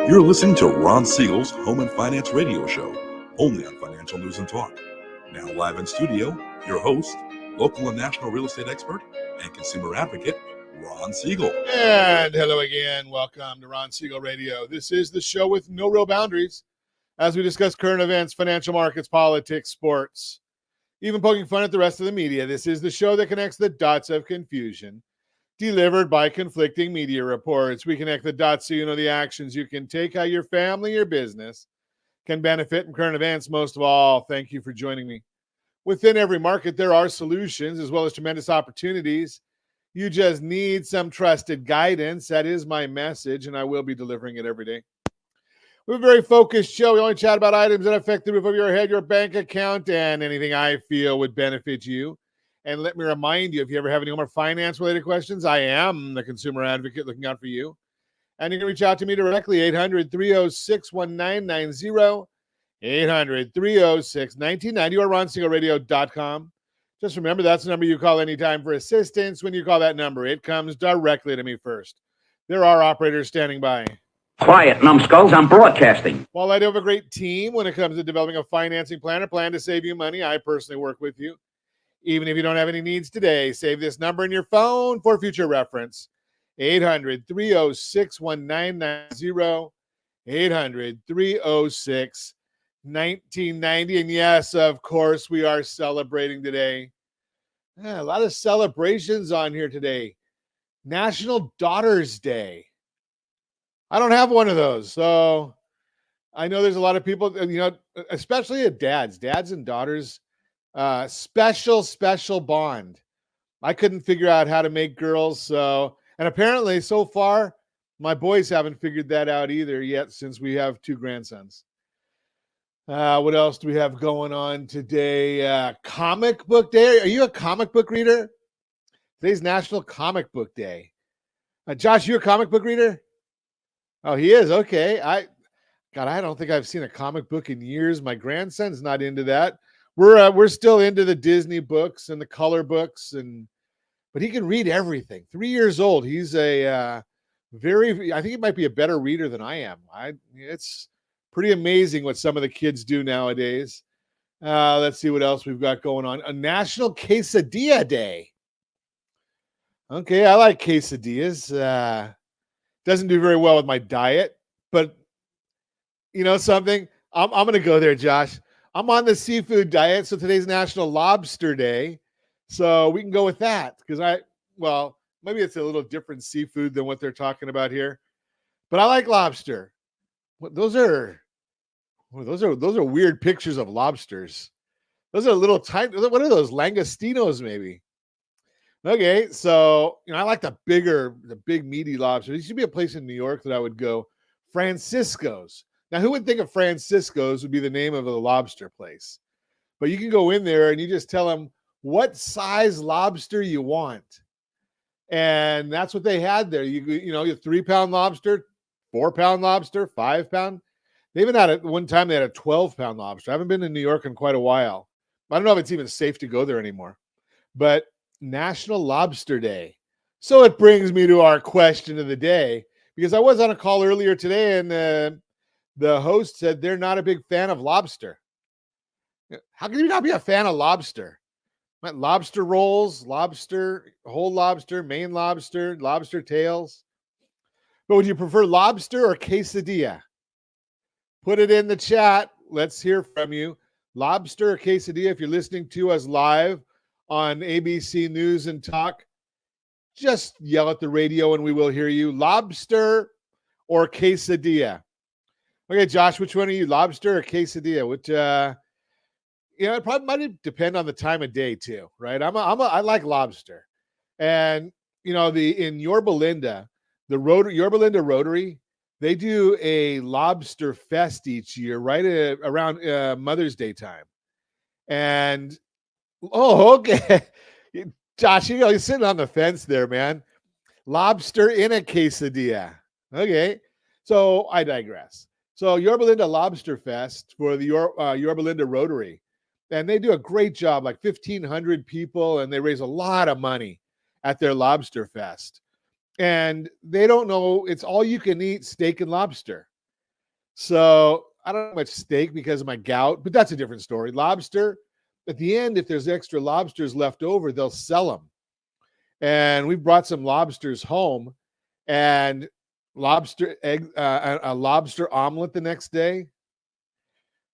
You're listening to Ron Siegel's Home and Finance Radio Show, only on Financial News and Talk. Now live in studio, your host, local and national real estate expert and consumer advocate, Ron Siegel. And hello again. Welcome to Ron Siegel Radio. This is the show with no real boundaries as we discuss current events, financial markets, politics, sports, even poking fun at the rest of the media. This is the show that connects the dots of confusion delivered by conflicting media reports. We connect the dots so you know the actions you can take, how your family, your business can benefit from current events. Most of all, thank you for joining me. Within every market, there are solutions as well as tremendous opportunities. You just need some trusted guidance. That is my message, and I will be delivering it every day. We have a very focused show. We only chat about items that affect the roof of your head, your bank account, and anything I feel would benefit you. And let me remind you, if you ever have any more finance-related questions, I am the consumer advocate looking out for you. And you can reach out to me directly, 800-306-1990, 800-306-1990, or ronsiegelradio.com. Just remember, that's the number you call anytime for assistance. When you call that number, it comes directly to me first. There are operators standing by. Quiet, numbskulls, I'm broadcasting. While I do have a great team when it comes to developing a financing plan or plan to save you money, I personally work with you. Even if you don't have any needs today, save this number in your phone for future reference. 800-306-1990, 800-306-1990. And yes, of course, we are celebrating today. A lot of celebrations on here today. National Daughters Day. I don't have one of those, so I know there's a lot of people, especially at dads and daughters. Special bond. I couldn't figure out how to make girls, and apparently so far my boys haven't figured that out either yet, since we have two grandsons. What else do we have going on today? Comic book day. Are you a comic book reader? Today's National Comic Book Day. Josh, you a comic book reader? Oh, he is. Okay. I don't think I've seen a comic book in years. My grandson's not into that. We're still into the Disney books and the color books, but he can read everything. 3 years old. He's I think he might be a better reader than I am. It's pretty amazing what some of the kids do nowadays. Let's see what else we've got going on. A National Quesadilla Day. Okay, I like quesadillas. Doesn't do very well with my diet, but you know something? I'm going to go there, Josh. I'm on the seafood diet, so today's National Lobster Day. So we can go with that because maybe it's a little different seafood than what they're talking about here. But I like lobster. Those are weird pictures of lobsters. Those are little tiny. What are those? Langostinos, maybe. Okay, so I like the big meaty lobster. There used to be a place in New York that I would go, Francisco's. Now, who would think of Francisco's would be the name of a lobster place? But you can go in there and you just tell them what size lobster you want. And that's what they had there. You 3-pound lobster, 4-pound lobster, 5-pound. They even had at one time they had a 12-pound lobster. I haven't been to New York in quite a while. I don't know if it's even safe to go there anymore. But National Lobster Day. So it brings me to our question of the day, because I was on a call earlier today and the host said they're not a big fan of lobster. How can you not be a fan of lobster? Lobster rolls, whole lobster, Maine lobster, lobster tails. But would you prefer lobster or quesadilla? Put it in the chat. Let's hear from you. Lobster or quesadilla? If you're listening to us live on ABC News and Talk, just yell at the radio and we will hear you. Lobster or quesadilla? Okay, Josh, which one are you, lobster or quesadilla? Which, it probably might depend on the time of day too, right? I like lobster, and in Yorba Linda, Yorba Linda Rotary, they do a lobster fest each year, right around Mother's Day time, and okay, Josh, you're sitting on the fence there, man. Lobster in a quesadilla, okay? So I digress. So Yorba Linda Lobster Fest for the Yorba Linda Rotary. And they do a great job, like 1,500 people, and they raise a lot of money at their Lobster Fest. And they don't know, it's all you can eat steak and lobster. So I don't have much steak because of my gout, but that's a different story. Lobster, at the end, if there's extra lobsters left over, they'll sell them. And we brought some lobsters home, and lobster egg, a lobster omelet the next day.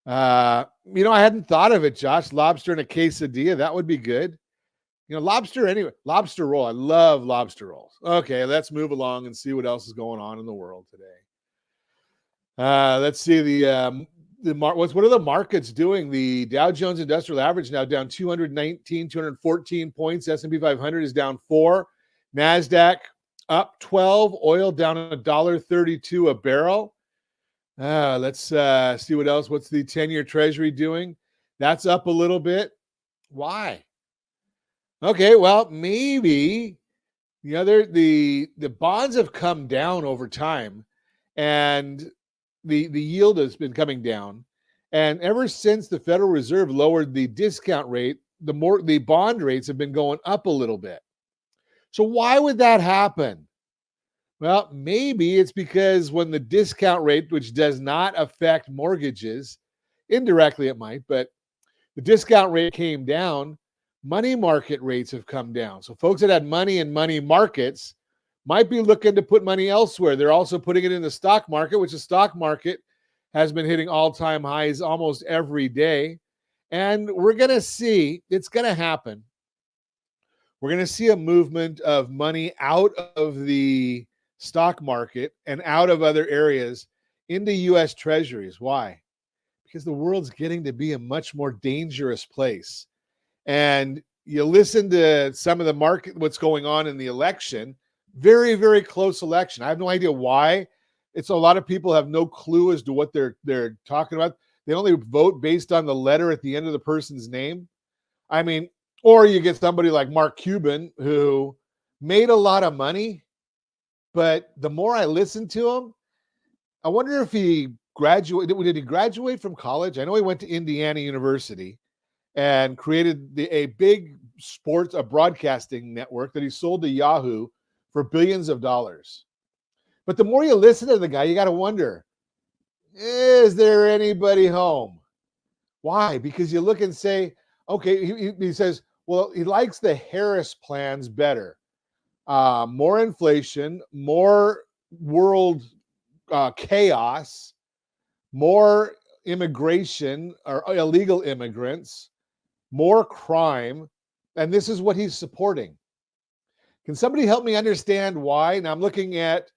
I hadn't thought of it, Josh. Lobster in a quesadilla, that would be good. Lobster anyway. Lobster roll. I love lobster rolls. Okay, let's move along and see what else is going on in the world today. Let's see what are the markets doing? The Dow Jones Industrial Average now down 214 points. S&P 500 is down 4. NASDAQ up 12. Oil down $1.32 a barrel. Let's see what else. What's the 10-year Treasury doing? That's up a little bit. Why? Okay, well, maybe the bonds have come down over time, and the yield has been coming down. And ever since the Federal Reserve lowered the discount rate, the bond rates have been going up a little bit. So why would that happen? Well, maybe it's because when the discount rate, which does not affect mortgages, indirectly it might, but the discount rate came down, money market rates have come down. So folks that had money in money markets might be looking to put money elsewhere. They're also putting it in the stock market, which the stock market has been hitting all-time highs almost every day. And we're going to see, it's going to happen. We're going to see a movement of money out of the stock market and out of other areas into U.S. Treasuries. Why? Because the world's getting to be a much more dangerous place. And you listen to some of the market, what's going on in the election, very, very close election. I have no idea why. It's a lot of people have no clue as to what they're talking about. They only vote based on the letter at the end of the person's name. I mean, or you get somebody like Mark Cuban who made a lot of money, but the more I listen to him, I wonder if he graduated. Did he graduate from college? I know he went to Indiana University and created a big a broadcasting network that he sold to Yahoo for billions of dollars. But the more you listen to the guy, you got to wonder, is there anybody home? Why? Because you look and say, okay, he says, well, he likes the Harris plans better. More inflation, more world chaos, more immigration or illegal immigrants, more crime, and this is what he's supporting. Can somebody help me understand why? Now I'm looking at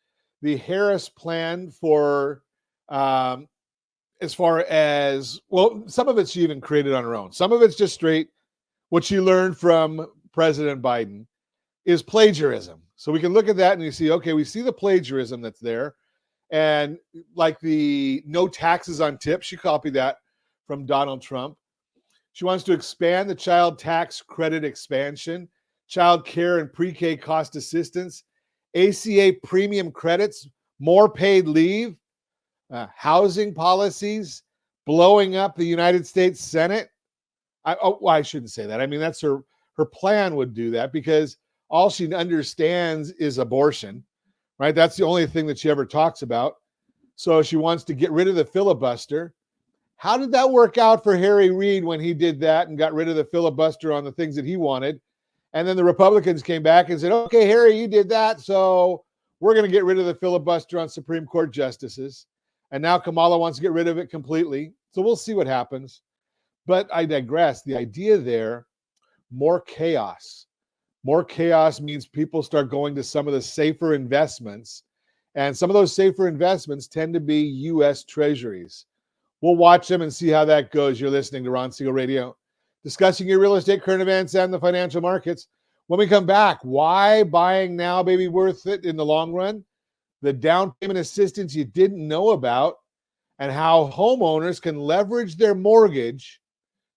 the Harris plan for as far as, well, some of it she even created on her own. Some of it's just straight what she learned from President Biden is plagiarism. So we can look at that and you see, okay, we see the plagiarism that's there. And like the no taxes on tips, she copied that from Donald Trump. She wants to expand the child tax credit expansion, child care and pre-K cost assistance, ACA premium credits, more paid leave, housing policies, blowing up the United States Senate. I shouldn't say that. I mean, that's her plan would do that because all she understands is abortion, right? That's the only thing that she ever talks about. So she wants to get rid of the filibuster. How did that work out for Harry Reid when he did that and got rid of the filibuster on the things that he wanted? And then the Republicans came back and said, okay, Harry, you did that, so we're going to get rid of the filibuster on Supreme Court justices. And now Kamala wants to get rid of it completely. So we'll see what happens. But I digress. The idea there, more chaos. More chaos means people start going to some of the safer investments. And some of those safer investments tend to be U.S. Treasuries. We'll watch them and see how that goes. You're listening to Ron Siegel Radio, discussing your real estate, current events, and the financial markets. When we come back, why buying now may be worth it in the long run, the down payment assistance you didn't know about, and how homeowners can leverage their mortgage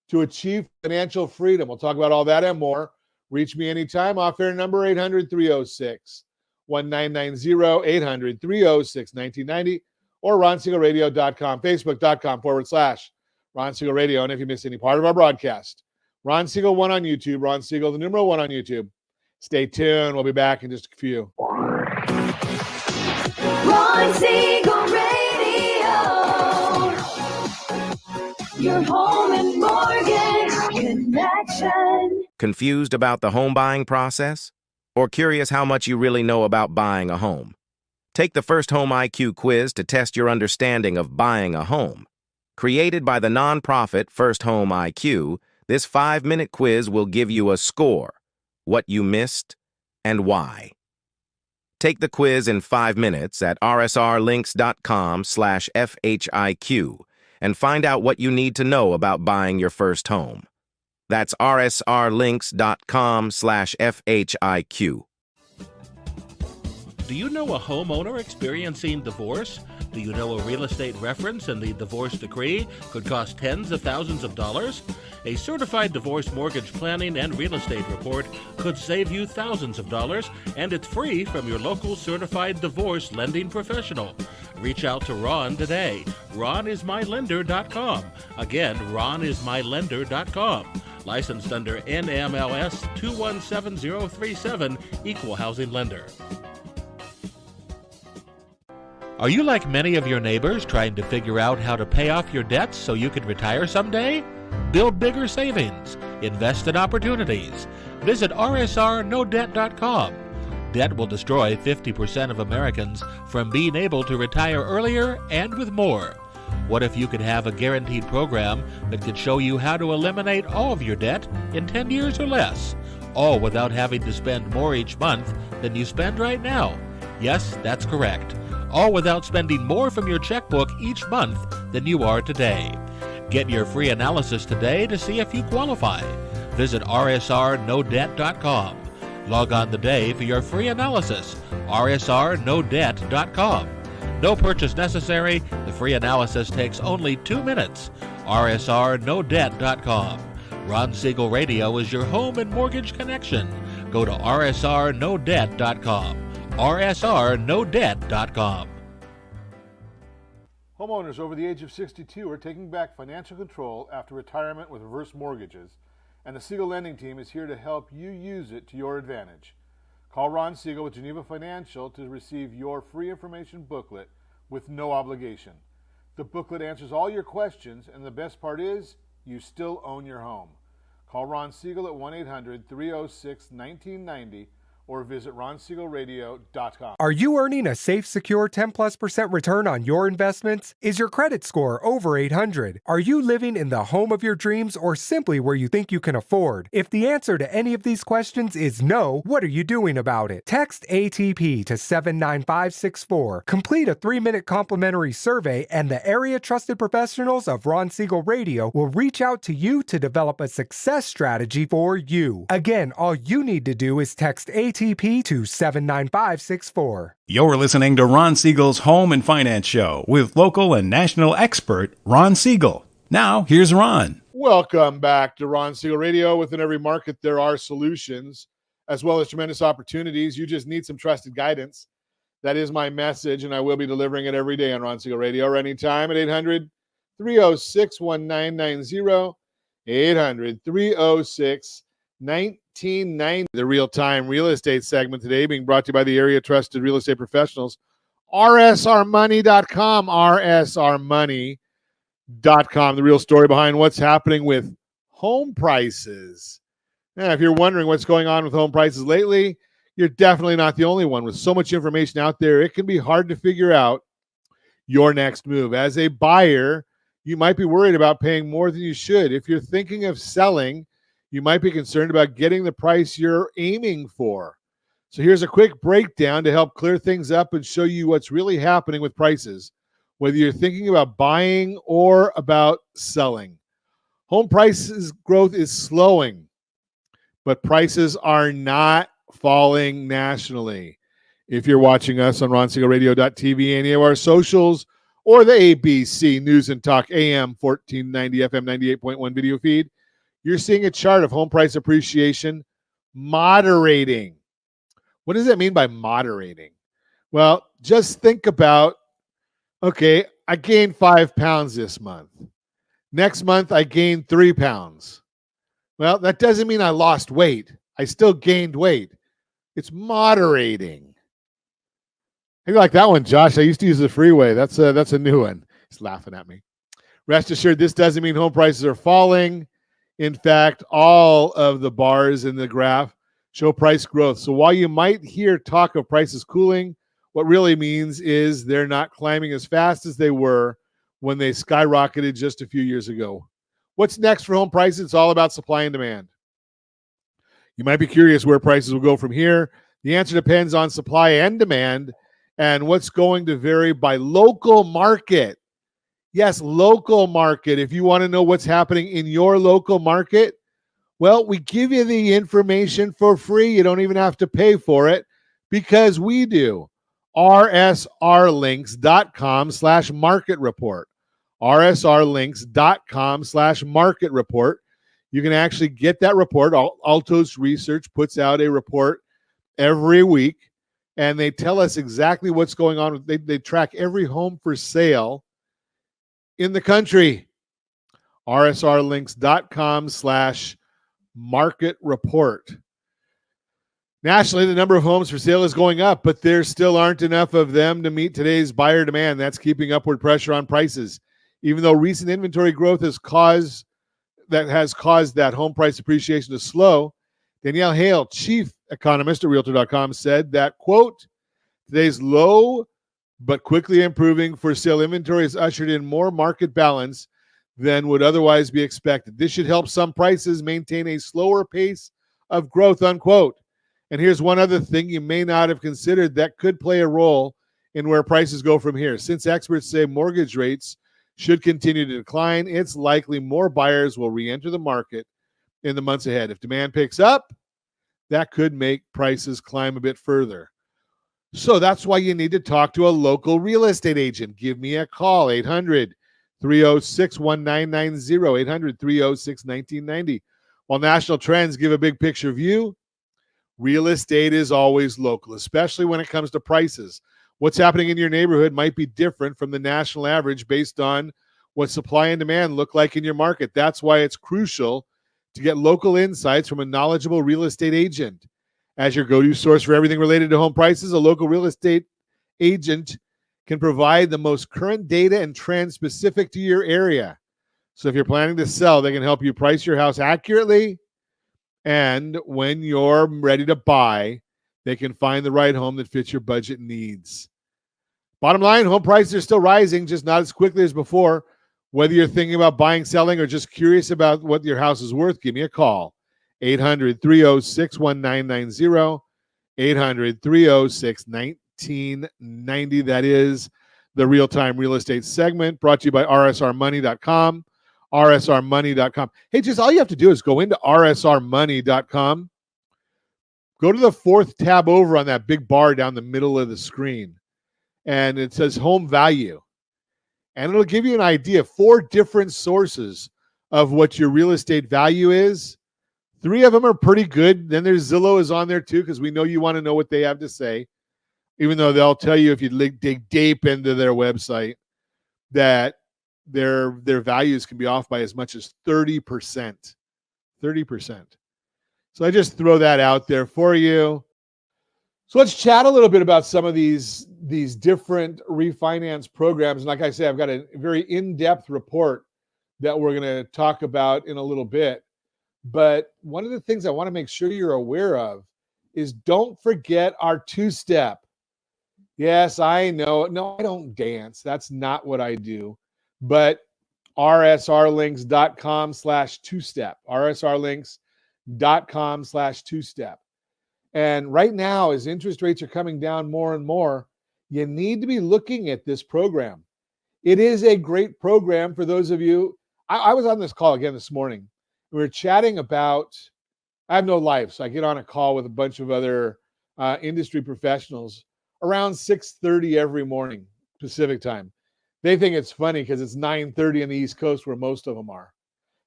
to achieve financial freedom. We'll talk about all that and more. Reach me anytime. Off-air number 800-306-1990, 800-306-1990, or RonSiegelRadio.com, Facebook.com/Ron Siegel Radio. And if you miss any part of our broadcast, Ron Siegel 1 on YouTube, Ron Siegel, the numeral 1 on YouTube. Stay tuned. We'll be back in just a few. Ron Siegel Radio. Your home and mortgage connection. Confused about the home buying process? Or curious how much you really know about buying a home? Take the First Home IQ quiz to test your understanding of buying a home. Created by the nonprofit First Home IQ, this 5-minute quiz will give you a score, what you missed, and why. Take the quiz in 5 minutes at rsrlinks.com/FHIQ and find out what you need to know about buying your first home. That's rsrlinks.com/FHIQ. Do you know a homeowner experiencing divorce? Do you know a real estate reference and the divorce decree could cost tens of thousands of dollars? A certified divorce mortgage planning and real estate report could save you thousands of dollars, and it's free from your local certified divorce lending professional. Reach out to Ron today. RonIsMyLender.com. Again, RonIsMyLender.com. Licensed under NMLS 217037, Equal Housing Lender. Are you like many of your neighbors trying to figure out how to pay off your debts so you can retire someday? Build bigger savings. Invest in opportunities. Visit rsrnodebt.com. Debt will destroy 50% of Americans from being able to retire earlier and with more. What if you could have a guaranteed program that could show you how to eliminate all of your debt in 10 years or less, all without having to spend more each month than you spend right now? Yes, that's correct. All without spending more from your checkbook each month than you are today. Get your free analysis today to see if you qualify. Visit rsrnodebt.com. Log on today for your free analysis, rsrnodebt.com. No purchase necessary. The free analysis takes only 2 minutes. rsrnodebt.com. Ron Siegel Radio is your home and mortgage connection. Go to rsrnodebt.com. rsrnodebt.com. Homeowners over the age of 62 are taking back financial control after retirement with reverse mortgages, and the Siegel Lending Team is here to help you use it to your advantage. Call Ron Siegel with Geneva Financial to receive your free information booklet with no obligation. The booklet answers all your questions, and the best part is, you still own your home. Call Ron Siegel at 1-800-306-1990 or visit ronsiegelradio.com. Are you earning a safe, secure 10+% return on your investments? Is your credit score over 800? Are you living in the home of your dreams or simply where you think you can afford? If the answer to any of these questions is no, what are you doing about it? Text ATP to 79564. Complete a 3-minute complimentary survey, and the area trusted professionals of Ron Siegel Radio will reach out to you to develop a success strategy for you. Again, all you need to do is text ATP to 79564. You're listening to Ron Siegel's Home and Finance Show with local and national expert Ron Siegel. Now, here's Ron. Welcome back to Ron Siegel Radio. Within every market, there are solutions as well as tremendous opportunities. You just need some trusted guidance. That is my message, and I will be delivering it every day on Ron Siegel Radio or anytime at 800-306-1990, 800-306-1990. The real-time real estate segment today being brought to you by the area trusted real estate professionals, rsrmoney.com, rsrmoney.com. The real story behind what's happening with home prices. Now, if you're wondering what's going on with home prices lately, you're definitely not the only one. With so much information out there, it can be hard to figure out your next move. As a buyer, you might be worried about paying more than you should. If you're thinking of selling, you might be concerned about getting the price you're aiming for. So here's a quick breakdown to help clear things up and show you what's really happening with prices, whether you're thinking about buying or about selling. Home prices growth is slowing, but prices are not falling nationally. If you're watching us on RonSiegelRadio.tv, any of our socials, or the ABC News and Talk AM 1490 FM 98.1 video feed, you're seeing a chart of home price appreciation moderating. What does that mean by moderating? Well, just think about, okay, I gained 5 pounds this month. Next month, I gained 3 pounds. Well, that doesn't mean I lost weight. I still gained weight. It's moderating. How do you like that one, Josh? I used to use the freeway. That's a new one. He's laughing at me. Rest assured, this doesn't mean home prices are falling. In fact, all of the bars in the graph show price growth. So while you might hear talk of prices cooling, what really means is they're not climbing as fast as they were when they skyrocketed just a few years ago. What's next for home prices? It's all about supply and demand. You might be curious where prices will go from here. The answer depends on supply and demand and what's going to vary by local market. Yes, local market. If you want to know what's happening in your local market, well, we give you the information for free. You don't even have to pay for it because we do. rsrlinks.com/market report. rsrlinks.com/market report. You can actually get that report. Altos Research puts out a report every week, and they tell us exactly what's going on. They track every home for sale in the country. rsrlinks.com/market report. Nationally, the number of homes for sale is going up, but there still aren't enough of them to meet today's buyer demand. That's keeping upward pressure on prices. Even though recent inventory growth has caused that home price appreciation to slow, Danielle Hale, chief economist at Realtor.com, said that, quote, today's low but quickly improving for sale inventory has ushered in more market balance than would otherwise be expected. This should help some prices maintain a slower pace of growth, unquote. And here's one other thing you may not have considered that could play a role in where prices go from here. Since experts say mortgage rates should continue to decline, it's likely more buyers will re-enter the market in the months ahead. If demand picks up, that could make prices climb a bit further. So that's why you need to talk to a local real estate agent. Give me a call, 800-306-1990, 800-306-1990. While national trends give a big picture view, real estate is always local, especially when it comes to prices. What's happening in your neighborhood might be different from the national average based on what supply and demand look like in your market. That's why it's crucial to get local insights from a knowledgeable real estate agent. As your go-to source for everything related to home prices, a local real estate agent can provide the most current data and trends specific to your area. So if you're planning to sell, they can help you price your house accurately. And when you're ready to buy, they can find the right home that fits your budget needs. Bottom line, home prices are still rising, just not as quickly as before. Whether you're thinking about buying, selling, or just curious about what your house is worth, give me a call. 800-306-1990, 800-306-1990. That is the Real-Time Real Estate segment brought to you by rsrmoney.com, rsrmoney.com. Hey, just all you have to do is go into rsrmoney.com, go to the fourth tab over on that big bar down the middle of the screen, and it says home value. And it'll give you an idea, 4 different sources of what your real estate value is. 3 of them are pretty good. Then there's Zillow is on there too, because we know you want to know what they have to say, even though they'll tell you if you dig deep into their website that their values can be off by as much as 30%. 30%. So I just throw that out there for you. So let's chat a little bit about some of these different refinance programs. And like I say, I've got a very in-depth report that we're going to talk about in a little bit. But one of the things I want to make sure you're aware of is don't forget our 2-step. Yes, I know. No, I don't dance. That's not what I do. But rsrlinks.com/2step. rsrlinks.com/2step. And right now, as interest rates are coming down more and more, you need to be looking at this program. It is a great program for those of you. I was on this call again this morning. We were chatting about, I have no life, so I get on a call with a bunch of other industry professionals around 6:30 every morning, Pacific time. They think it's funny because it's 9:30 on the East Coast where most of them are.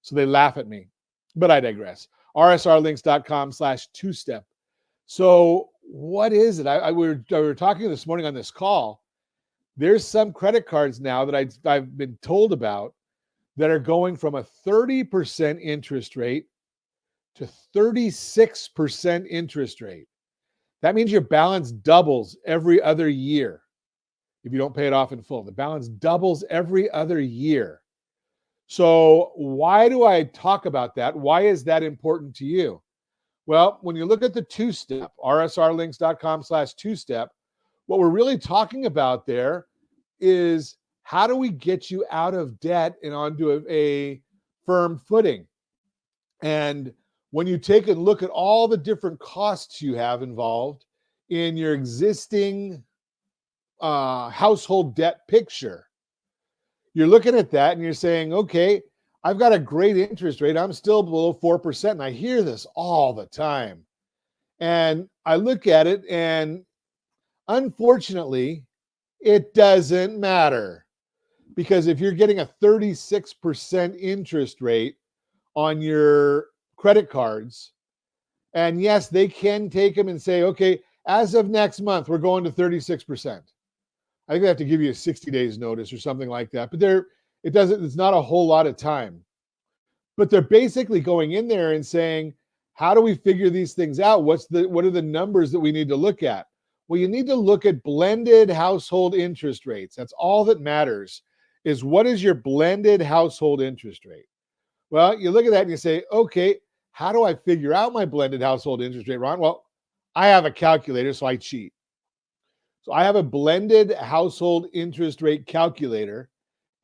So they laugh at me, but I digress. rsrlinks.com/2step. So what is it? We were talking this morning on this call. There's some credit cards now that I've been told about that are going from a 30% interest rate to 36% interest rate. That means your balance doubles every other year if you don't pay it off in full. The balance doubles every other year. So why do I talk about that? Why is that important to you? Well, when you look at the two-step, rsrlinks.com/two-step, what we're really talking about there is how do we get you out of debt and onto a firm footing? And when you take a look at all the different costs you have involved in your existing household debt picture, you're looking at that and you're saying, okay, I've got a great interest rate. I'm still below 4%. And I hear this all the time. And I look at it, and unfortunately, it doesn't matter. Because if you're getting a 36% interest rate on your credit cards, and yes, they can take them and say, okay, as of next month, we're going to 36%. I think they have to give you a 60 days notice or something like that. But it's not a whole lot of time. But they're basically going in there and saying, how do we figure these things out? What are the numbers that we need to look at? Well, you need to look at blended household interest rates. That's all that matters, is what is your blended household interest rate? Well, you look at that and you say, okay, how do I figure out my blended household interest rate, Ron? Well, I have a calculator, so I cheat. So I have a blended household interest rate calculator.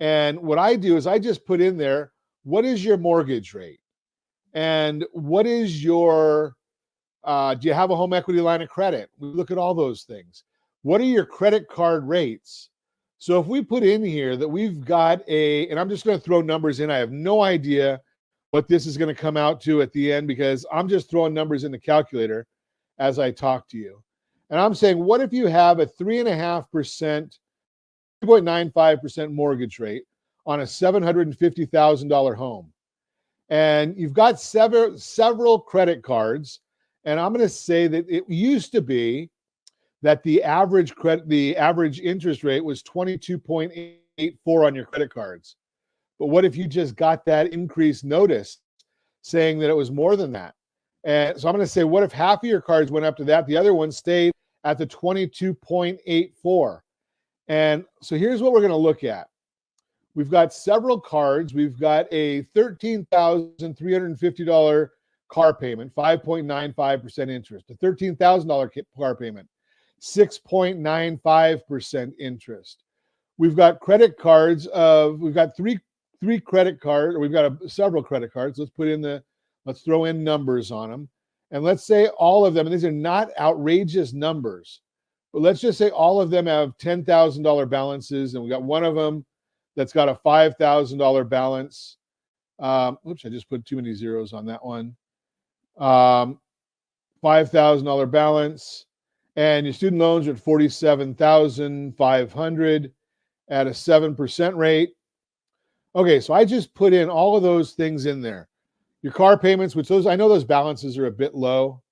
And what I do is I just put in there, what is your mortgage rate? And what is your, do you have a home equity line of credit? We look at all those things. What are your credit card rates? So if we put in here that we've got and I'm just going to throw numbers in. I have no idea what this is going to come out to at the end because I'm just throwing numbers in the calculator as I talk to you. And I'm saying, what if you have a 3.5%, 3.95% mortgage rate on a $750,000 home? And you've got several credit cards. And I'm going to say that it used to be that the average interest rate was 22.84 on your credit cards. But what if you just got that increased notice saying that it was more than that? And so I'm going to say, what if half of your cards went up to that? The other one stayed at the 22.84. And so here's what we're going to look at. We've got several cards. We've got a $13,350 car payment, 5.95% interest. A $13,000 car payment, 6.95% interest. We've got credit cards we've got three credit cards, or we've got several credit cards. Let's throw in numbers on them. And let's say all of them, and these are not outrageous numbers, but let's just say all of them have $10,000 balances, and we got one of them that's got a $5,000 balance. Oops, I just put too many zeros on that one. $5,000 balance, and your student loans are at $47,500 at a 7% rate. Okay, so I just put in all of those things in there. Your car payments, which I know those balances are a bit low,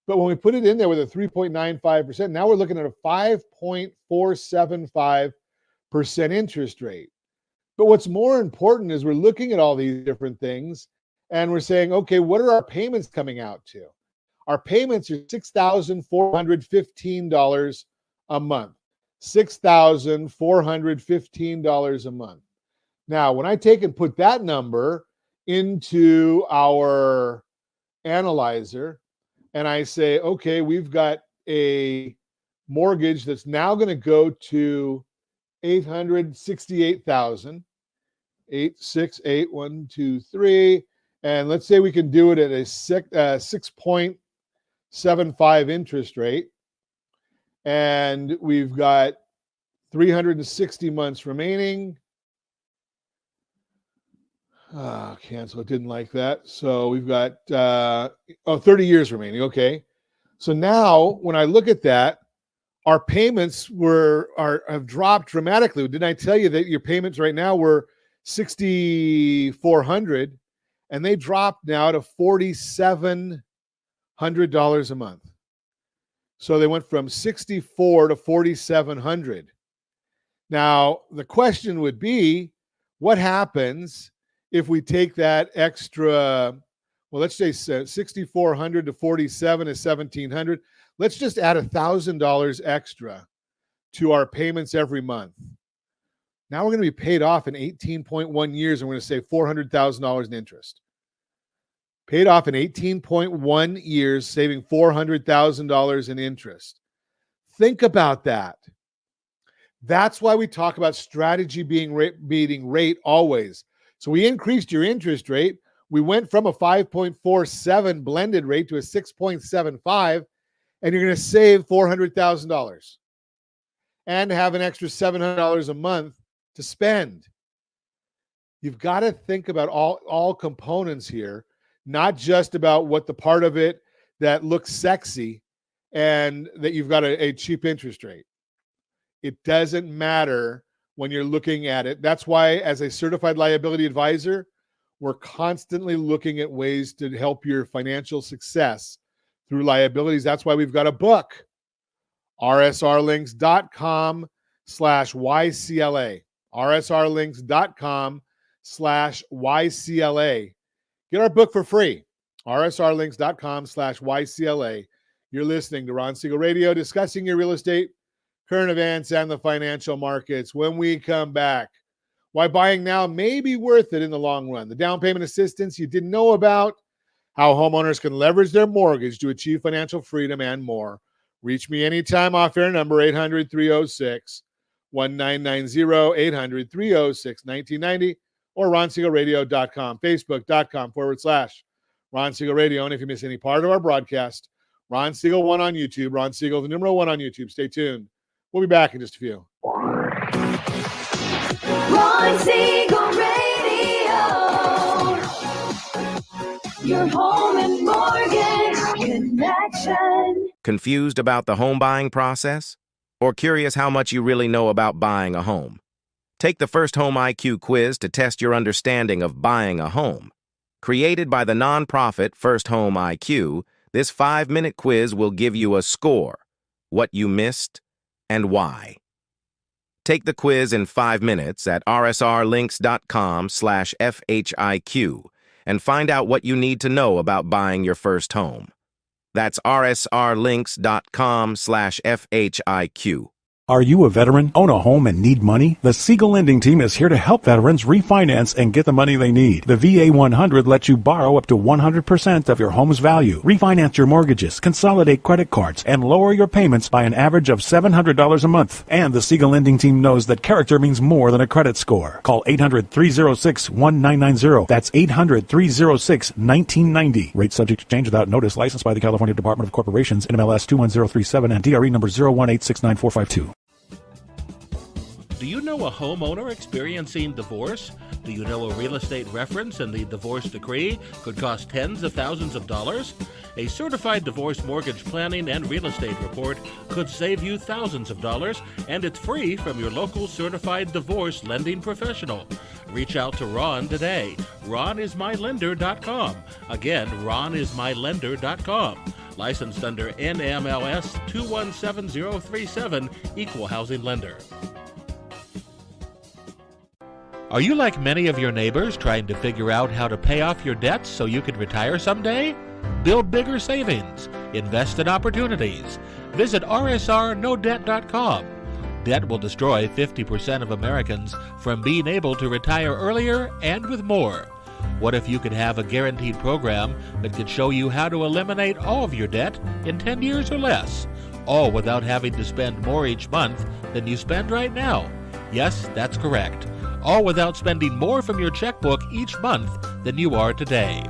but when we put it in there with a 3.95%, now we're looking at a 5.475% interest rate. But what's more important is we're looking at all these different things and we're saying, okay, what are our payments coming out to? Our payments are $6,415 a month. $6,415 a month. Now, when I take and put that number into our analyzer and I say, okay, we've got a mortgage that's now going to go to $868,000, 868,123, and let's say we can do it at a 6.75 interest rate, and we've got 360 months remaining. Cancel. It didn't like that. So we've got 30 years remaining. Okay. So now when I look at that, our payments have dropped dramatically. Didn't I tell you that your payments right now were $6,400 and they dropped now to $4,700 a month. So they went from $6,400 to $4,700. Now the question would be, what happens if we take that extra, well, let's say $6,400 to $4,700 is $1,700. Let's just add $1,000 extra to our payments every month. Now we're going to be paid off in 18.1 years, and we're going to save $400,000 in interest. Paid off in 18.1 years, saving $400,000 in interest. Think about that. That's why we talk about strategy beating rate always. So we increased your interest rate. We went from a 5.47 blended rate to a 6.75, and you're going to save $400,000 and have an extra $700 a month to spend. You've got to think about all components here, not just about what the part of it that looks sexy and that you've got a cheap interest rate. It doesn't matter when you're looking at it. That's why, as a certified liability advisor, we're constantly looking at ways to help your financial success through liabilities. That's why we've got a book, rsrlinks.com/YCLA. rsrlinks.com/YCLA. Get our book for free. rsrlinks.com/YCLA. You're listening to Ron Siegel Radio, discussing your real estate, current events, and the financial markets. When we come back, why buying now may be worth it in the long run, the down payment assistance you didn't know about, how homeowners can leverage their mortgage to achieve financial freedom, and more. Reach me anytime off air, number 800-306-1990, 800-306-1990, or RonSiegelRadio.com, Facebook.com/Ron Siegel Radio. And if you miss any part of our broadcast, Ron Siegel 1 on YouTube, Ron Siegel, the number 1 on YouTube. Stay tuned. We'll be back in just a few. Ron Siegel Radio, your home and mortgage connection. Confused about the home buying process? Or curious how much you really know about buying a home? Take the first Home IQ quiz to test your understanding of buying a home. Created by the nonprofit First Home IQ, this 5-minute quiz will give you a score, what you missed, and why. Take the quiz in 5 minutes at rsrlinks.com/FHIQ and find out what you need to know about buying your first home. That's rsrlinks.com/FHIQ. Are you a veteran, own a home, and need money? The Siegel Lending Team is here to help veterans refinance and get the money they need. The VA 100 lets you borrow up to 100% of your home's value, refinance your mortgages, consolidate credit cards, and lower your payments by an average of $700 a month. And the Siegel Lending Team knows that character means more than a credit score. Call 800-306-1990. That's 800-306-1990. Rate subject to change without notice. Licensed by the California Department of Corporations, NMLS 21037, and DRE number 018694452. Do you know a homeowner experiencing divorce? Do you know a real estate reference and the divorce decree could cost tens of thousands of dollars? A certified divorce mortgage planning and real estate report could save you thousands of dollars, and it's free from your local certified divorce lending professional. Reach out to Ron today. RonIsMyLender.com. Again, RonIsMyLender.com. Licensed under NMLS 217037, Equal Housing Lender. Are you like many of your neighbors trying to figure out how to pay off your debts so you can retire someday? Build bigger savings. Invest in opportunities. Visit rsrnodebt.com. Debt will destroy 50% of Americans from being able to retire earlier and with more. What if you could have a guaranteed program that could show you how to eliminate all of your debt in 10 years or less, all without having to spend more each month than you spend right now? Yes, that's correct. All without spending more from your checkbook each month than you are today.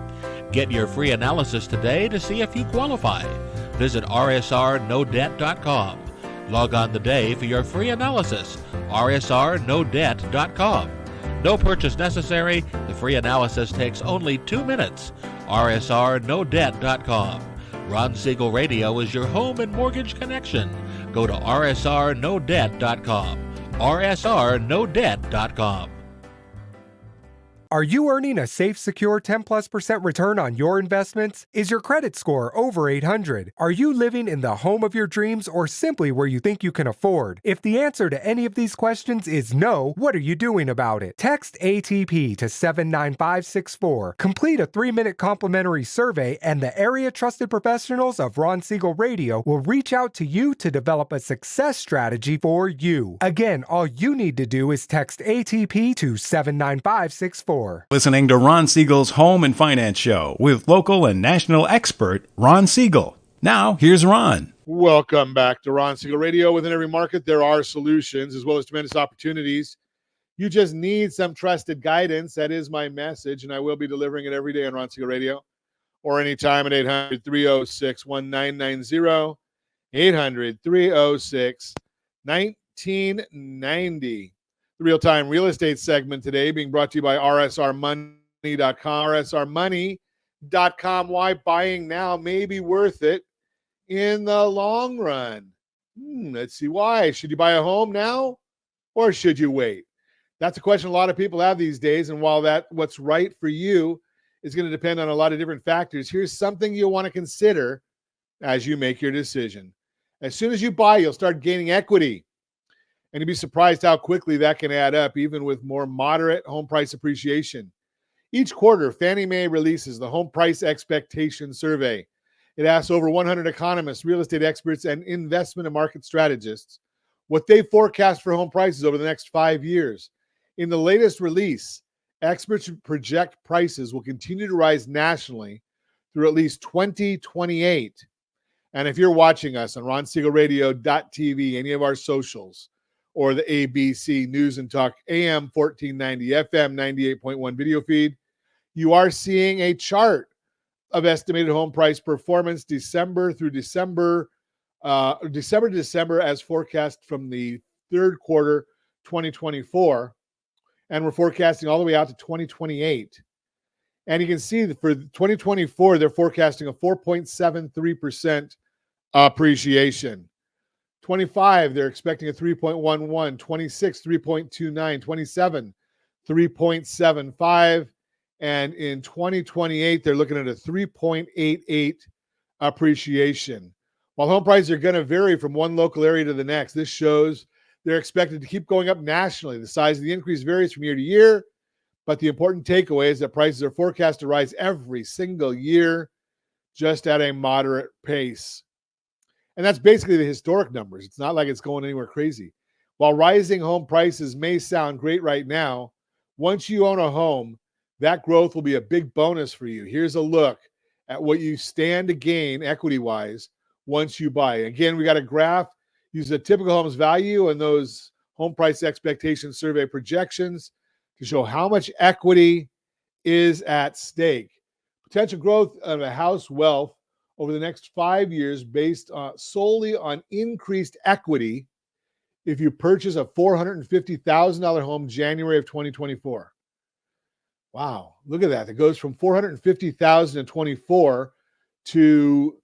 Get your free analysis today to see if you qualify. Visit rsrnodebt.com. Log on today for your free analysis, rsrnodebt.com. No purchase necessary. The free analysis takes only 2 minutes. rsrnodebt.com. Ron Siegel Radio is your home and mortgage connection. Go to rsrnodebt.com. rsrnodebt.com. Are you earning a safe, secure 10+% return on your investments? Is your credit score over 800? Are you living in the home of your dreams or simply where you think you can afford? If the answer to any of these questions is no, what are you doing about it? Text ATP to 79564. Complete a 3-minute complimentary survey, and the area trusted professionals of Ron Siegel Radio will reach out to you to develop a success strategy for you. Again, all you need to do is text ATP to 79564. Listening to Ron Siegel's Home and Finance Show with local and national expert Ron Siegel. Now, here's Ron. Welcome back to Ron Siegel Radio. Within every market, there are solutions as well as tremendous opportunities. You just need some trusted guidance. That is my message, and I will be delivering it every day on Ron Siegel Radio or anytime at 800-306-1990, 800-306-1990. The real-time real estate segment today being brought to you by rsrmoney.com. rsrmoney.com. Why buying now may be worth it in the long run. Let's see why. Should you buy a home now or should you wait? That's a question a lot of people have these days. And while what's right for you is going to depend on a lot of different factors, here's something you'll want to consider as you make your decision. As soon as you buy, you'll start gaining equity. And you'd be surprised how quickly that can add up, even with more moderate home price appreciation. Each quarter, Fannie Mae releases the Home Price Expectation Survey. It asks over 100 economists, real estate experts, and investment and market strategists what they forecast for home prices over the next 5 years. In the latest release, experts project prices will continue to rise nationally through at least 2028. And if you're watching us on RonSiegelRadio.tv, any of our socials, or the ABC News and Talk AM 1490, FM 98.1 video feed, you are seeing a chart of estimated home price performance December to December as forecast from the third quarter 2024. And we're forecasting all the way out to 2028. And you can see that for 2024, they're forecasting a 4.73% appreciation. 25, they're expecting a 3.11, 26, 3.29, 27, 3.75, and in 2028, they're looking at a 3.88 appreciation. While home prices are going to vary from one local area to the next, this shows they're expected to keep going up nationally. The size of the increase varies from year to year, but the important takeaway is that prices are forecast to rise every single year, just at a moderate pace. And that's basically the historic numbers. It's not like it's going anywhere crazy. While rising home prices may sound great right now, once you own a home, that growth will be a big bonus for you. Here's a look at what you stand to gain equity-wise once you buy. Again, we got a graph. Use a typical home's value and those home price expectation survey projections to show how much equity is at stake. Potential growth of a house wealth over the next 5 years based solely on increased equity if you purchase a $450,000 home January of 2024. Wow, look at that. It goes from $450,000 in 24 to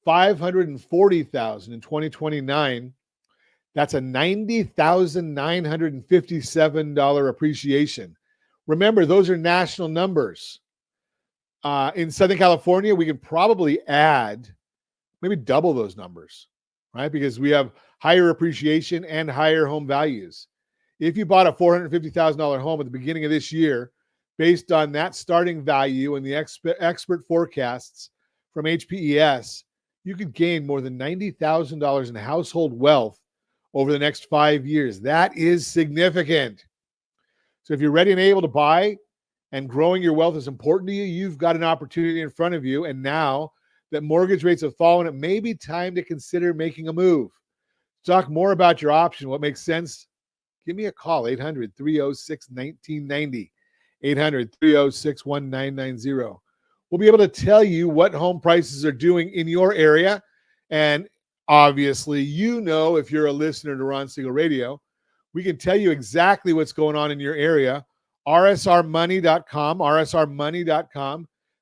$540,000 in 2029. That's a $90,957 appreciation. Remember, those are national numbers. In Southern California, we can probably add, maybe double those numbers, right? Because we have higher appreciation and higher home values. If you bought a $450,000 home at the beginning of this year, based on that starting value and the expert forecasts from HPES, you could gain more than $90,000 in household wealth over the next 5 years. That is significant. So if you're ready and able to buy, and growing your wealth is important to you, you've got an opportunity in front of you. And now that mortgage rates have fallen, it may be time to consider making a move. Talk more about your option, what makes sense. Give me a call, 800-306-1990, 800-306-1990. We'll be able to tell you what home prices are doing in your area. And obviously, you know, if you're a listener to Ron Siegel Radio, we can tell you exactly what's going on in your area. rsrmoney.com.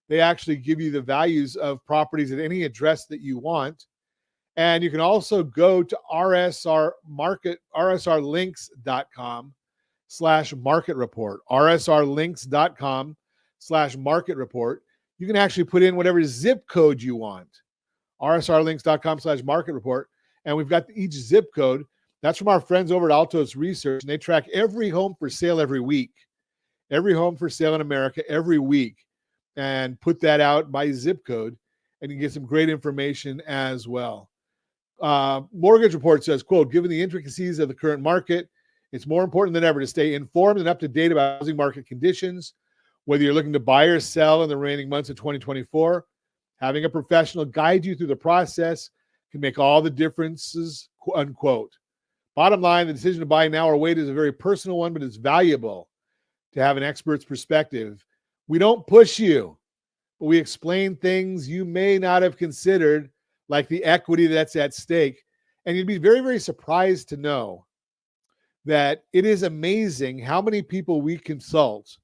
They actually give you the values of properties at any address that you want. And you can also go to rsrlinks.com rsrlinks.com/market report, rsrlinks.com/market report. You can actually put in whatever zip code you want, rsrlinks.com/market report. And we've got each zip code. That's from our friends over at Altos Research, and they track every home for sale every week, every home for sale in America every week, and put that out by zip code, and you get some great information as well. Mortgage Report says, quote, given the intricacies of the current market, it's more important than ever to stay informed and up to date about housing market conditions. Whether you're looking to buy or sell in the remaining months of 2024, having a professional guide you through the process can make all the differences, unquote. Bottom line, the decision to buy now or wait is a very personal one, but it's valuable to have an expert's perspective. We don't push you, but we explain things you may not have considered, like the equity that's at stake. And you'd be very, very surprised to know that it is amazing how many people we consult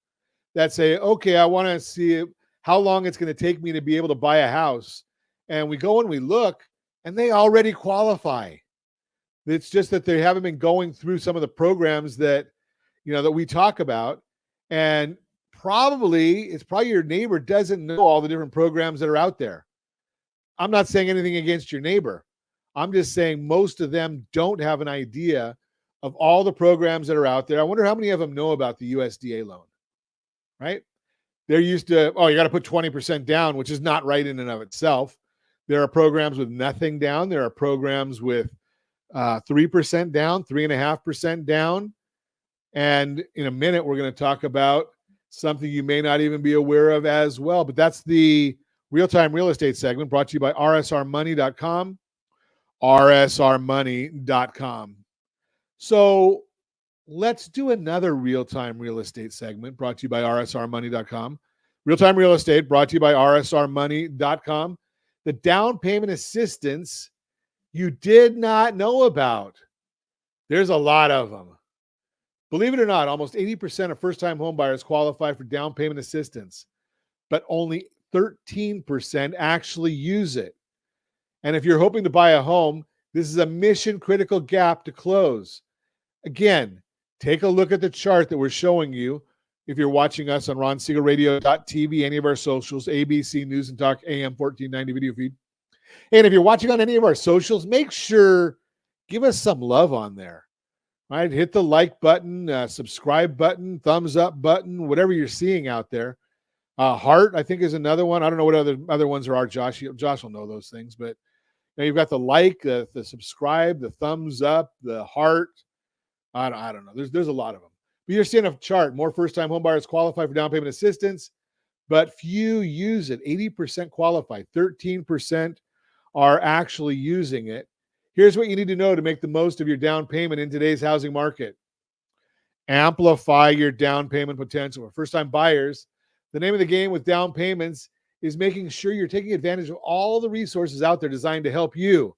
that say, okay, I want to see how long it's going to take me to be able to buy a house. And we go and we look, and they already qualify. It's just that they haven't been going through some of the programs that, that we talk about. And it's probably your neighbor doesn't know all the different programs that are out there. I'm not saying anything against your neighbor. I'm just saying most of them don't have an idea of all the programs that are out there. I wonder how many of them know about the USDA loan, right? They're used to, you got to put 20% down, which is not right in and of itself. There are programs with nothing down. There are programs with 3% down, 3.5% down. And in a minute, we're going to talk about something you may not even be aware of as well. But that's the Real-Time Real Estate segment brought to you by rsrmoney.com, rsrmoney.com. So let's do another Real-Time Real Estate segment brought to you by rsrmoney.com. Real-Time Real Estate brought to you by rsrmoney.com. The down payment assistance you did not know about. There's a lot of them. Believe it or not, almost 80% of first-time home buyers qualify for down payment assistance, but only 13% actually use it. And if you're hoping to buy a home, this is a mission-critical gap to close. Again, take a look at the chart that we're showing you if you're watching us on RonSiegelRadio.tv, any of our socials, ABC News and Talk, AM 1490 video feed. And if you're watching on any of our socials, make sure, give us some love on there. Right? Hit the like button, subscribe button, thumbs up button, whatever you're seeing out there. Heart, I think, is another one. I don't know what other ones there are, Josh. Josh will know those things. But you've got the like, the subscribe, the thumbs up, the heart. I don't know. There's a lot of them. But you're seeing a chart. More first-time home buyers qualify for down payment assistance, but few use it. 80% qualify. 13% are actually using it. Here's what you need to know to make the most of your down payment in today's housing market. Amplify your down payment potential. For first-time buyers, the name of the game with down payments is making sure you're taking advantage of all the resources out there designed to help you.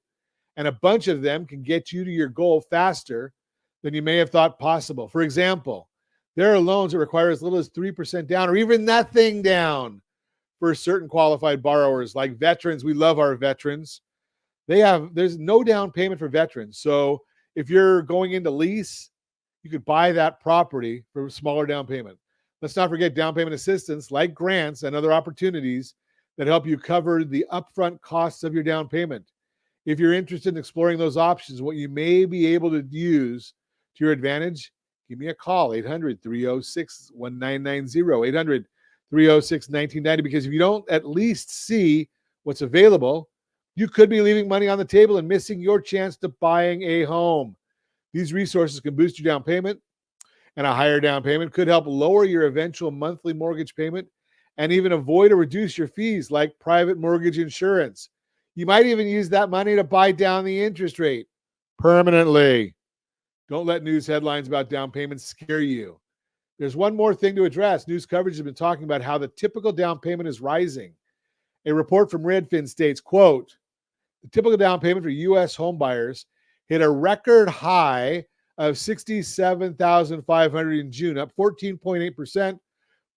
And a bunch of them can get you to your goal faster than you may have thought possible. For example, there are loans that require as little as 3% down or even nothing down for certain qualified borrowers like veterans. We love our veterans. There's no down payment for veterans. So if you're going into lease, you could buy that property for a smaller down payment. Let's not forget down payment assistance like grants and other opportunities that help you cover the upfront costs of your down payment. If you're interested in exploring those options, what you may be able to use to your advantage, give me a call, 800-306-1990, 800-306-1990, because if you don't at least see what's available, you could be leaving money on the table and missing your chance to buying a home. These resources can boost your down payment, and a higher down payment could help lower your eventual monthly mortgage payment and even avoid or reduce your fees like private mortgage insurance. You might even use that money to buy down the interest rate permanently. Don't let news headlines about down payments scare you. There's one more thing to address. News coverage has been talking about how the typical down payment is rising. A report from Redfin states, quote, the typical down payment for U.S. home buyers hit a record high of $67,500 in June, up 14.8%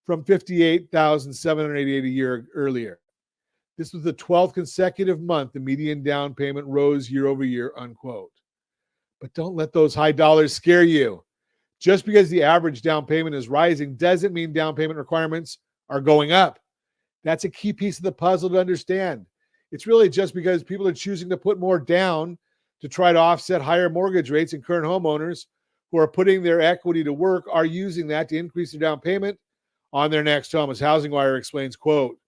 from $58,788 a year earlier. This was the 12th consecutive month the median down payment rose year over year, unquote. But don't let those high dollars scare you. Just because the average down payment is rising doesn't mean down payment requirements are going up. That's a key piece of the puzzle to understand. It's really just because people are choosing to put more down to try to offset higher mortgage rates, and current homeowners who are putting their equity to work are using that to increase their down payment on their next home. As Housing Wire explains, quote,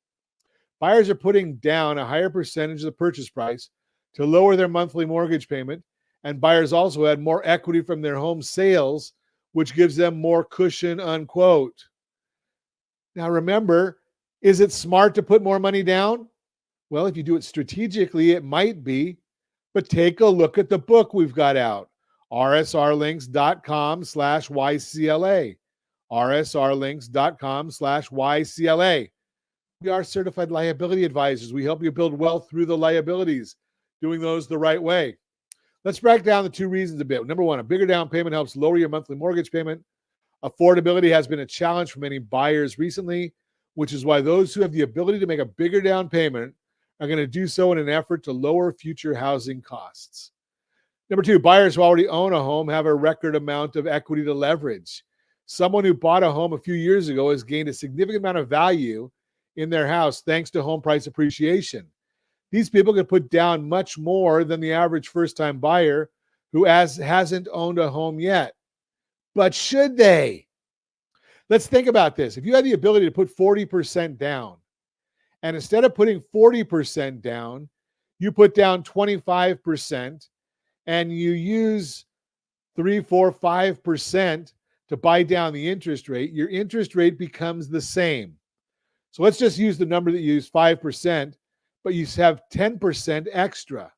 buyers are putting down a higher percentage of the purchase price to lower their monthly mortgage payment, and buyers also had more equity from their home sales, which gives them more cushion, unquote. Now remember, is it smart to put more money down? Well, if you do it strategically, it might be, but take a look at the book we've got out, rsrlinks.com/YCLA, rsrlinks.com/YCLA. We are certified liability advisors. We help you build wealth through the liabilities, doing those the right way. Let's break down the two reasons a bit. Number one, a bigger down payment helps lower your monthly mortgage payment. Affordability has been a challenge for many buyers recently, which is why those who have the ability to make a bigger down payment are going to do so in an effort to lower future housing costs. Number two, buyers who already own a home have a record amount of equity to leverage. Someone who bought a home a few years ago has gained a significant amount of value in their house thanks to home price appreciation. These people can put down much more than the average first-time buyer who hasn't owned a home yet. But should they? Let's think about this. If you had the ability to put 40% down, and instead of putting 40% down, you put down 25%, and you use 3, 4, 5% to buy down the interest rate, your interest rate becomes the same. So let's just use the number that you use, 5%, but you have 10% extra.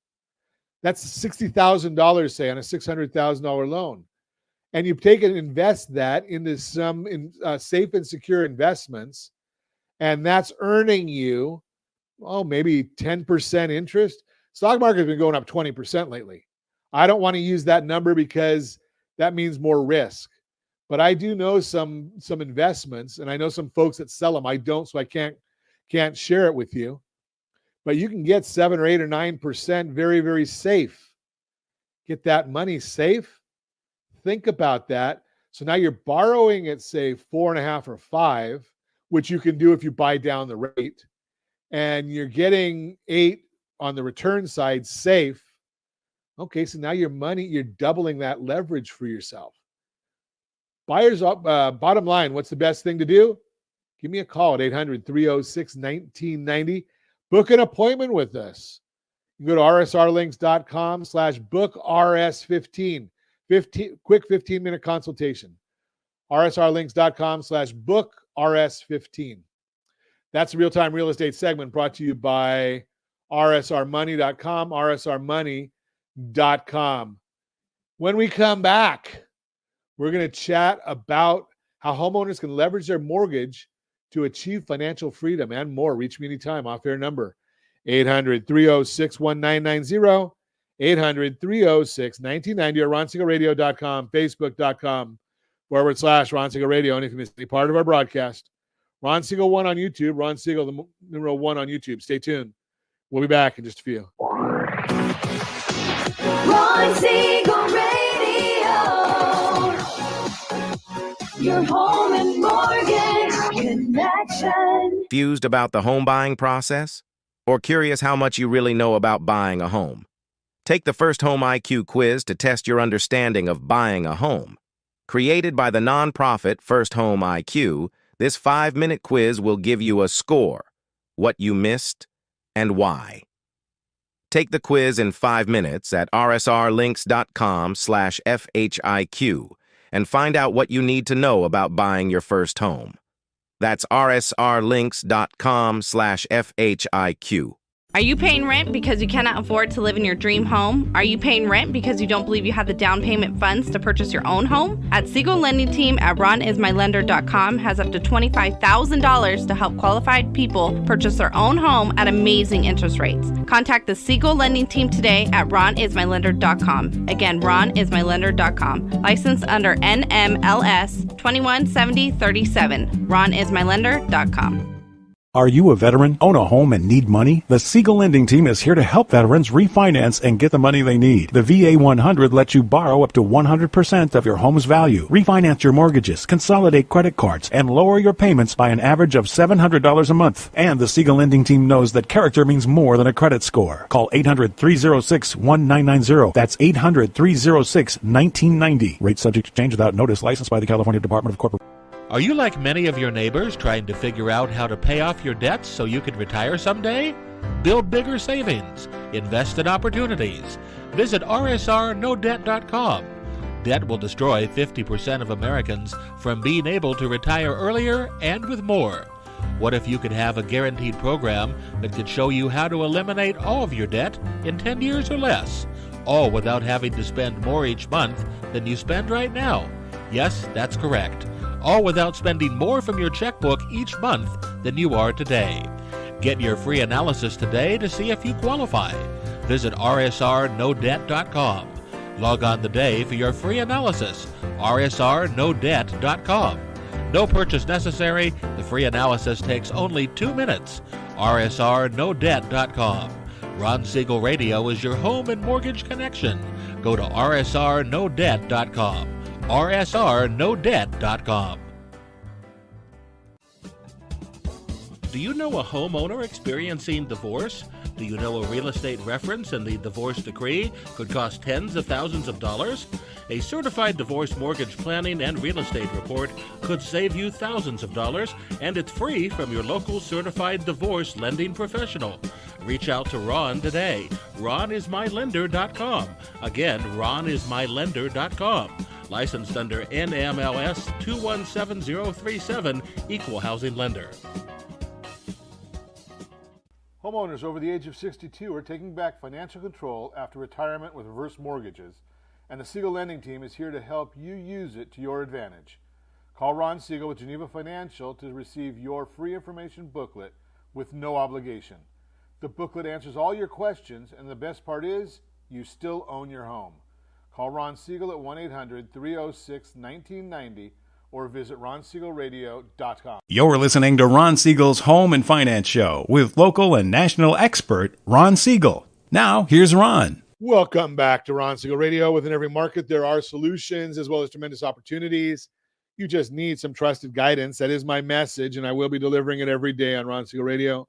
That's $60,000, say, on a $600,000 loan. And you take and invest that into some safe and secure investments, and that's earning you, maybe 10% interest. Stock market has been going up 20% lately. I don't want to use that number because that means more risk. But I do know some investments, and I know some folks that sell them. I don't, so I can't share it with you. But you can get 7 or 8 or 9% very, very safe. Get that money safe. Think about that. So now you're borrowing at, say, 4.5 or 5, which you can do if you buy down the rate, and you're getting 8 on the return side safe. Okay, so now your money, you're doubling that leverage for yourself. Buyers, bottom line, what's the best thing to do? Give me a call at 800-306-1990. Book an appointment with us. You can go to rsrlinks.com/bookrs15. Quick 15-minute consultation. rsrlinks.com/bookrs15. That's the real-time real estate segment brought to you by rsrmoney.com, rsrmoney.com. When we come back, we're going to chat about how homeowners can leverage their mortgage to achieve financial freedom and more. Reach me anytime. Off-air number, 800-306-1990, 800-306-1990, or ronsiegelradio.com, facebook.com/Ron Siegel Radio. And if you missed any part of our broadcast, Ron Siegel 1 on YouTube, Ron Siegel, the number 1 on YouTube. Stay tuned. We'll be back in just a few. Ron Siegel Radio, your home and mortgage connection. Confused about the home buying process? Or curious how much you really know about buying a home? Take the first Home IQ quiz to test your understanding of buying a home. Created by the nonprofit First Home IQ, this 5-minute quiz will give you a score, what you missed, and why. Take the quiz in 5 minutes at rsrlinks.com/FHIQ and find out what you need to know about buying your first home. That's rsrlinks.com/FHIQ. Are you paying rent because you cannot afford to live in your dream home? Are you paying rent because you don't believe you have the down payment funds to purchase your own home? At Siegel Lending Team at ronismylender.com has up to $25,000 to help qualified people purchase their own home at amazing interest rates. Contact the Siegel Lending Team today at ronismylender.com. Again, ronismylender.com. Licensed under NMLS 217037. ronismylender.com. Are you a veteran, own a home, and need money? The Siegel Lending Team is here to help veterans refinance and get the money they need. The VA 100 lets you borrow up to 100% of your home's value, refinance your mortgages, consolidate credit cards, and lower your payments by an average of $700 a month. And the Siegel Lending Team knows that character means more than a credit score. Call 800-306-1990. That's 800-306-1990. Rate subject to change without notice. Licensed by the California Department of Corporate. Are you like many of your neighbors trying to figure out how to pay off your debts so you can retire someday? Build bigger savings. Invest in opportunities. Visit rsrnodebt.com. Debt will destroy 50% of Americans from being able to retire earlier and with more. What if you could have a guaranteed program that could show you how to eliminate all of your debt in 10 years or less, all without having to spend more each month than you spend right now? Yes, that's correct. All without spending more from your checkbook each month than you are today. Get your free analysis today to see if you qualify. Visit rsrnodebt.com. Log on today for your free analysis, rsrnodebt.com. No purchase necessary. The free analysis takes only 2 minutes. rsrnodebt.com. Ron Siegel Radio is your home and mortgage connection. Go to rsrnodebt.com. rsrnodebt.com. Do you know a homeowner experiencing divorce? Do you know a real estate reference in the divorce decree could cost tens of thousands of dollars? A certified divorce mortgage planning and real estate report could save you thousands of dollars, and it's free from your local certified divorce lending professional. Reach out to Ron today. RonIsMyLender.com. Again, RonIsMyLender.com. Licensed under NMLS 217037, Equal Housing Lender. Homeowners over the age of 62 are taking back financial control after retirement with reverse mortgages, and the Siegel Lending Team is here to help you use it to your advantage. Call Ron Siegel with Geneva Financial to receive your free information booklet with no obligation. The booklet answers all your questions, and the best part is, you still own your home. Call Ron Siegel at 1-800-306-1990 or visit ronsiegelradio.com. You're listening to Ron Siegel's Home and Finance Show with local and national expert Ron Siegel. Now, here's Ron. Welcome back to Ron Siegel Radio. Within every market, there are solutions as well as tremendous opportunities. You just need some trusted guidance. That is my message, and I will be delivering it every day on Ron Siegel Radio.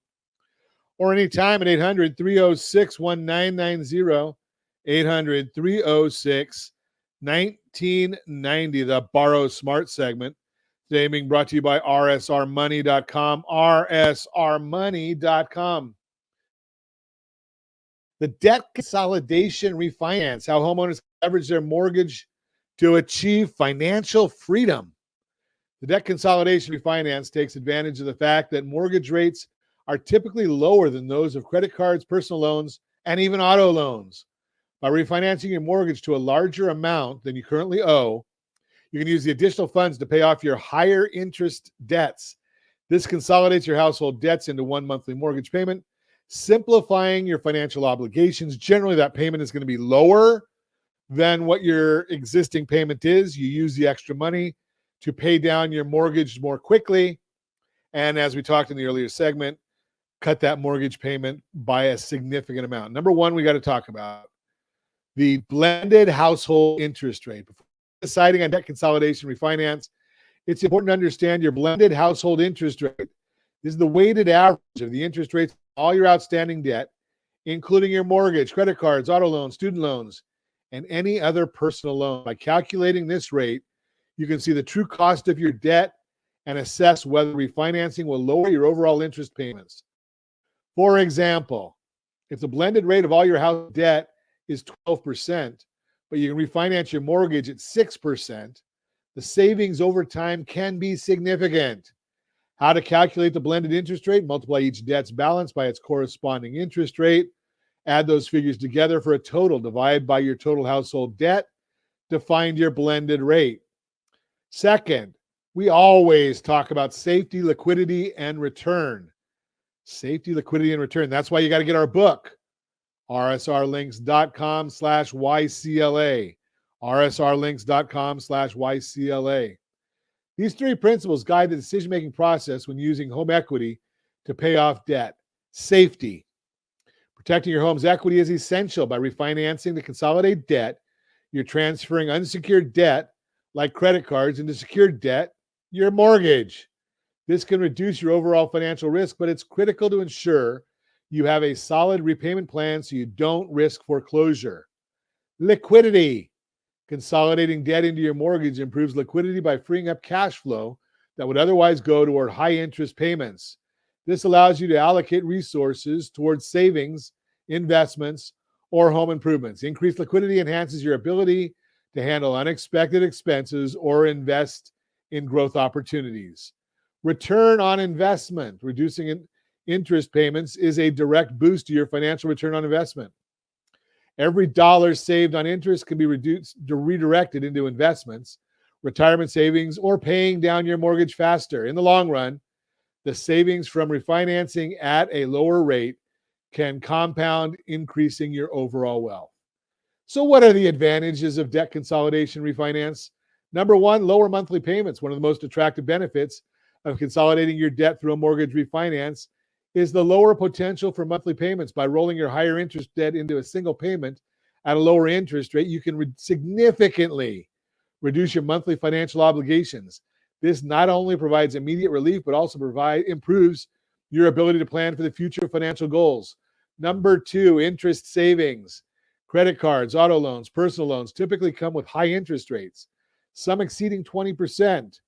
Or anytime at 800-306-1990, 800-306-1990, the Borrow Smart segment. Today being brought to you by rsrmoney.com, rsrmoney.com. The debt consolidation refinance, how homeowners leverage their mortgage to achieve financial freedom. The debt consolidation refinance takes advantage of the fact that mortgage rates are typically lower than those of credit cards, personal loans, and even auto loans. By refinancing your mortgage to a larger amount than you currently owe, you can use the additional funds to pay off your higher interest debts. This consolidates your household debts into one monthly mortgage payment, simplifying your financial obligations. Generally, that payment is going to be lower than what your existing payment is. You use the extra money to pay down your mortgage more quickly. And as we talked in the earlier segment, cut that mortgage payment by a significant amount. Number one, we got to talk about the blended household interest rate. Before deciding on debt consolidation refinance, it's important to understand your blended household interest rate. This is the weighted average of the interest rates of all your outstanding debt, including your mortgage, credit cards, auto loans, student loans, and any other personal loan. By calculating this rate, you can see the true cost of your debt and assess whether refinancing will lower your overall interest payments. For example, if the blended rate of all your house debt is 12%, but you can refinance your mortgage at 6%, the savings over time can be significant. How to calculate the blended interest rate? Multiply each debt's balance by its corresponding interest rate. Add those figures together for a total. Divide by your total household debt to find your blended rate. Second, we always talk about safety, liquidity, and return. Safety, liquidity, and return. That's why you got to get our book. rsrlinks.com/YCLA. rsrlinks.com/YCLA. These three principles guide the decision-making process when using home equity to pay off debt. Safety. Protecting your home's equity is essential. By refinancing to consolidate debt, you're transferring unsecured debt, like credit cards, into secured debt, your mortgage. This can reduce your overall financial risk, but it's critical to ensure you have a solid repayment plan so you don't risk foreclosure. Liquidity. Consolidating debt into your mortgage improves liquidity by freeing up cash flow that would otherwise go toward high interest payments. This allows you to allocate resources towards savings, investments, or home improvements. Increased liquidity enhances your ability to handle unexpected expenses or invest in growth opportunities. Return on investment. Reducing interest payments is a direct boost to your financial return on investment. Every dollar saved on interest can be redirected into investments, retirement savings, or paying down your mortgage faster. In the long run, the savings from refinancing at a lower rate can compound, increasing your overall wealth. So what are the advantages of debt consolidation refinance? Number one, lower monthly payments. One of the most attractive benefits of consolidating your debt through a mortgage refinance is the lower potential for monthly payments. By rolling your higher interest debt into a single payment at a lower interest rate, you can significantly reduce your monthly financial obligations. This not only provides immediate relief, but also improves your ability to plan for the future financial goals. Number two, interest savings. Credit cards, auto loans, personal loans typically come with high interest rates, some exceeding 20%.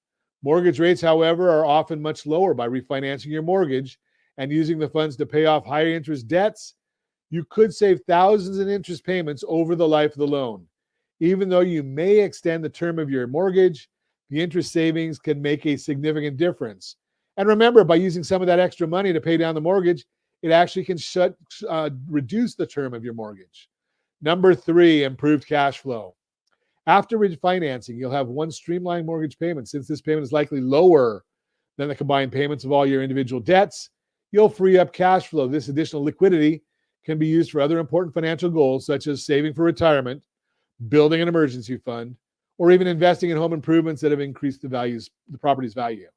Mortgage rates, however, are often much lower. By refinancing your mortgage and using the funds to pay off higher interest debts, you could save thousands in interest payments over the life of the loan. Even though you may extend the term of your mortgage, the interest savings can make a significant difference. And remember, by using some of that extra money to pay down the mortgage, it actually can reduce the term of your mortgage. Number three, improved cash flow. After refinancing, you'll have one streamlined mortgage payment. Since this payment is likely lower than the combined payments of all your individual debts, you'll free up cash flow. This additional liquidity can be used for other important financial goals, such as saving for retirement, building an emergency fund, or even investing in home improvements that have increased the property's value.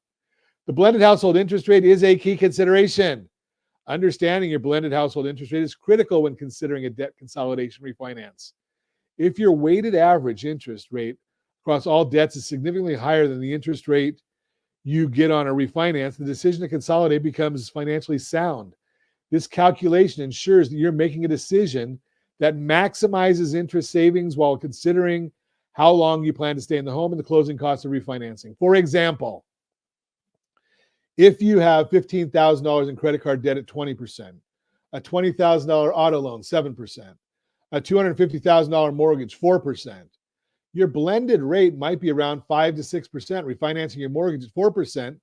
The blended household interest rate is a key consideration. Understanding your blended household interest rate is critical when considering a debt consolidation refinance. If your weighted average interest rate across all debts is significantly higher than the interest rate you get on a refinance, the decision to consolidate becomes financially sound. This calculation ensures that you're making a decision that maximizes interest savings while considering how long you plan to stay in the home and the closing costs of refinancing. For example, if you have $15,000 in credit card debt at 20%, a $20,000 auto loan, 7%, a $250,000 mortgage, 4%, your blended rate might be around 5 to 6%. Refinancing your mortgage at 4%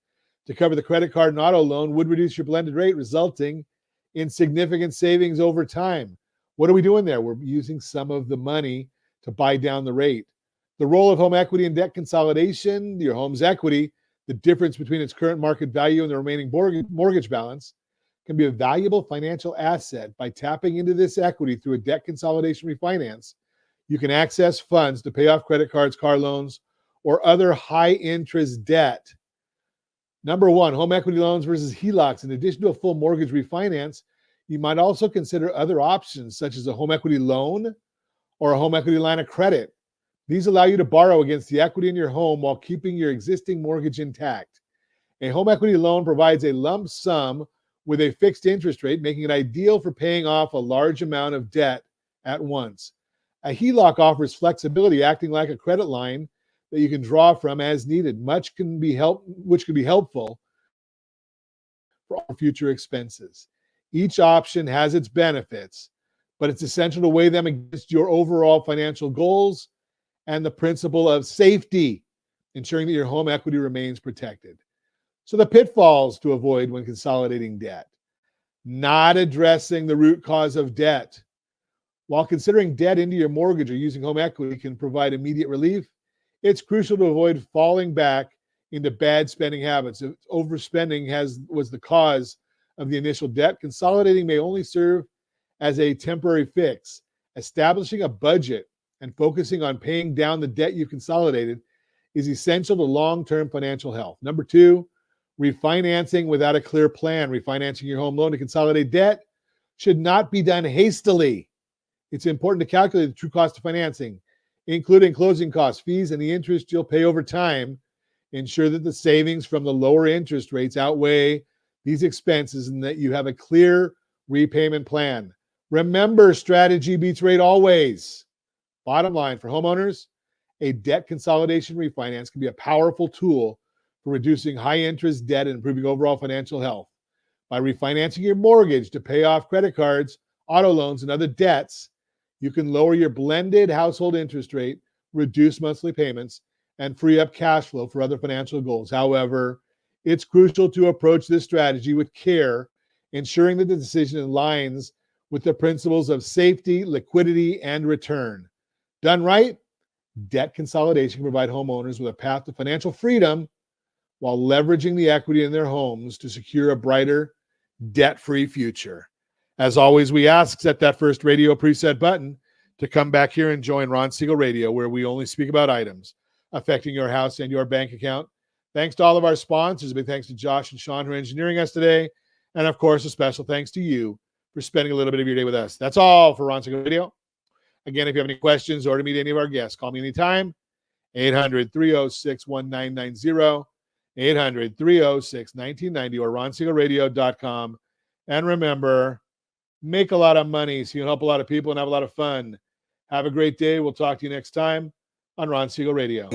to cover the credit card and auto loan would reduce your blended rate, resulting in significant savings over time. What are we doing there? We're using some of the money to buy down the rate. The role of home equity in debt consolidation, your home's equity, the difference between its current market value and the remaining mortgage balance, can be a valuable financial asset. By tapping into this equity through a debt consolidation refinance, you can access funds to pay off credit cards, car loans, or other high-interest debt. Number one, home equity loans versus HELOCs. In addition to a full mortgage refinance, you might also consider other options, such as a home equity loan or a home equity line of credit. These allow you to borrow against the equity in your home while keeping your existing mortgage intact. A home equity loan provides a lump sum with a fixed interest rate, making it ideal for paying off a large amount of debt at once. A HELOC offers flexibility, acting like a credit line that you can draw from as needed, which can be helpful for all future expenses. Each option has its benefits, but it's essential to weigh them against your overall financial goals and the principle of safety, ensuring that your home equity remains protected. So the pitfalls to avoid when consolidating debt: not addressing the root cause of debt. While considering debt into your mortgage or using home equity can provide immediate relief, it's crucial to avoid falling back into bad spending habits. If overspending was the cause of the initial debt, consolidating may only serve as a temporary fix. Establishing a budget and focusing on paying down the debt you've consolidated is essential to long-term financial health. Number two, Refinancing without a clear plan, refinancing your home loan to consolidate debt, should not be done hastily. It's important to calculate the true cost of financing, including closing costs, fees, and the interest you'll pay over time. Ensure that the savings from the lower interest rates outweigh these expenses and that you have a clear repayment plan. Remember, strategy beats rate always. Bottom line, for homeowners, a debt consolidation refinance can be a powerful tool for reducing high interest debt and improving overall financial health. By refinancing your mortgage to pay off credit cards, auto loans, and other debts, you can lower your blended household interest rate, reduce monthly payments, and free up cash flow for other financial goals. However, it's crucial to approach this strategy with care, ensuring that the decision aligns with the principles of safety, liquidity, and return. Done right, debt consolidation can provide homeowners with a path to financial freedom while leveraging the equity in their homes to secure a brighter, debt-free future. As always, we ask, set that first radio preset button to come back here and join Ron Siegel Radio, where we only speak about items affecting your house and your bank account. Thanks to all of our sponsors. A big thanks to Josh and Sean who are engineering us today. And of course, a special thanks to you for spending a little bit of your day with us. That's all for Ron Siegel Radio. Again, if you have any questions or to meet any of our guests, call me anytime. 800-306-1990, 800-306-1990, or ronsiegelradio.com. And remember, make a lot of money so you can help a lot of people and have a lot of fun. Have a great day. We'll talk to you next time on Ron Siegel Radio.